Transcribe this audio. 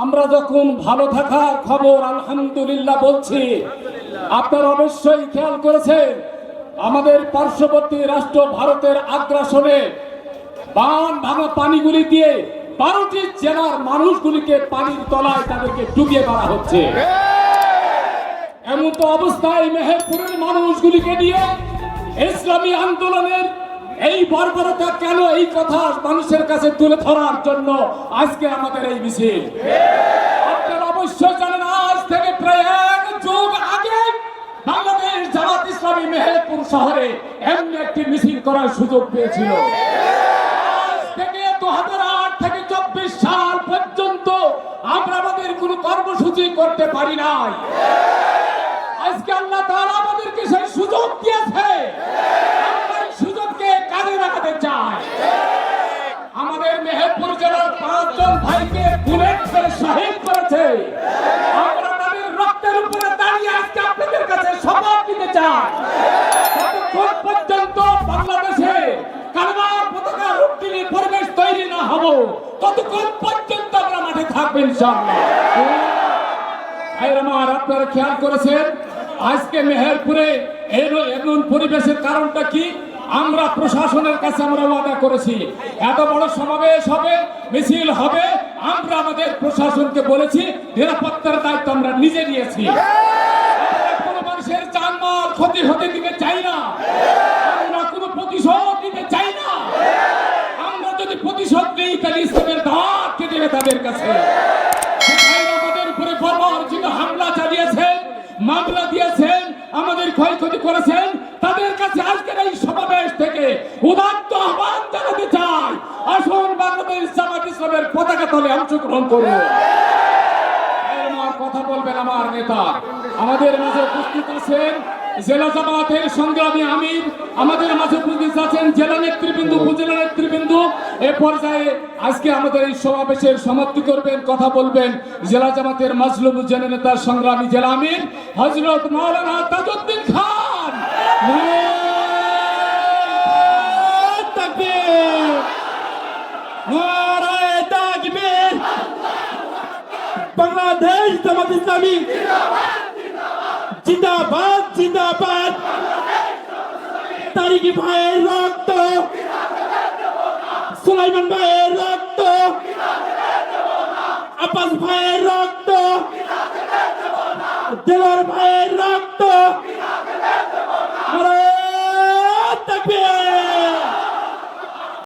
আমরা যখন ভালো থাকার খবর আলহামদুলিল্লাহ বলছি, আপনারা অবশ্যই খেয়াল করেছেন আমাদের পার্শ্ববর্তী রাষ্ট্র ভারতের আগ্রাসনে বান ভাঙা পানিগুলি দিয়ে 12টি জেলার মানুষগুলিকে পানির তলায় তাদেরকে ডুবিয়ে মারা হচ্ছে। এমন তো অবস্থায় মেহেরপুরের মানুষগুলিকে নিয়ে ইসলামী আন্দোলনের এই বর্বরতা কেন, এই কথা মানুষের কাছে তুলে ধরার জন্য আজকে আমাদের এই মিছিল। আপনারা অবশ্যই জানেন আজ থেকে প্রায় 1 যুগ আগে বাংলাদেশ জামাত ইসলামী মেহেরপুর শহরে এমনি একটি মিছিল করার সুযোগ পেয়েছিল। আজ থেকে 2008 থেকে 24 সাল পর্যন্ত আমরা আমাদের কোনো কর্মসূচি করতে পারি নাই। আজকে আল্লাহ তাআলা আমাদেরকে সেই সুযোগ দিয়েছে, আমরা এই সুযোগকে কাজে লাগাতে চাই। আমাদের মেহেরপুর জেলার 5 জন ভাইকে বুলেট করে শহীদ করেছে। আমরা তাদের রক্তের উপরে দাঁড়িয়ে আজকে আপনাদের কাছে শপথ দিতে চাই, যতক্ষণ পর্যন্ত বাংলাদেশে কালেমার পতাকা উত্তোলনের পরিবেশ তৈরি না হবে ততক্ষণ পর্যন্ত আমরা মাঠে থাকবো ইনশাআল্লাহ। আমার আপনারা খেয়াল করেছেন আজকে মেহেরপুরে এমন পরিবেশের কারণটা কি? আমরা প্রশাসনের কাছে আমরা ওয়াদা করেছি এত বড় সমাবেশ হবে, মিছিল হবে, আমরা আমাদের প্রশাসনকে বলেছি নিরাপত্তার দায়িত্ব আমরা নিজে নিয়েছি। কোনো মানুষের জানমাল ক্ষতি হতে দিতে চাই না, আমরা কোনো প্রতিশোধ নিতে চাই না। আমরা যদি প্রতিশোধ নিই তাহলে ইসলামের দাওয়াত কে দেবে তাদের কাছে? আমাদের উপরে বর্বরচিত হামলা চালিয়েছেন, মামলা দিয়েছেন, আমাদের ক্ষয়ক্ষতি করেছেন, তাদের কাছে আজকের এই সমাবেশ থেকে উদাত্ত আহ্বান জানাতে চাই, আসুন বাংলাদেশ জামাত ইসলামের পতাকা তলে অংশগ্রহণ করুন। কথা বলবেন আমার নেতা, আমাদের মাঝে উপস্থিত আছেন জেলা জামাতের সংগ্রামী আমির, আমাদের মাঝে উপস্থিত আছেন জেলা নেতৃবৃন্দ, উপজেলা নেতৃবৃন্দ। এ পর্যায়ে আজকে আমাদের এই সমাবেশের সমাপ্তি করবেন, কথা বলবেন জেলা জামাতের মাজলুম জেলা নেতা সংগ্রামী জেলা আমির হযরত মাওলানা তাজউদ্দিন খান। বাংলাদেশ জামাত ইসলামী জিন্দাবাদ জিন্দাবাদ। তারিক ভাইয়ের রক্ত, সুলাইমান ভাইয়ের রক্ত, আব্বাস ভাইয়ের রক্ত, দেলোয়ার ভাইয়ের রক্ত।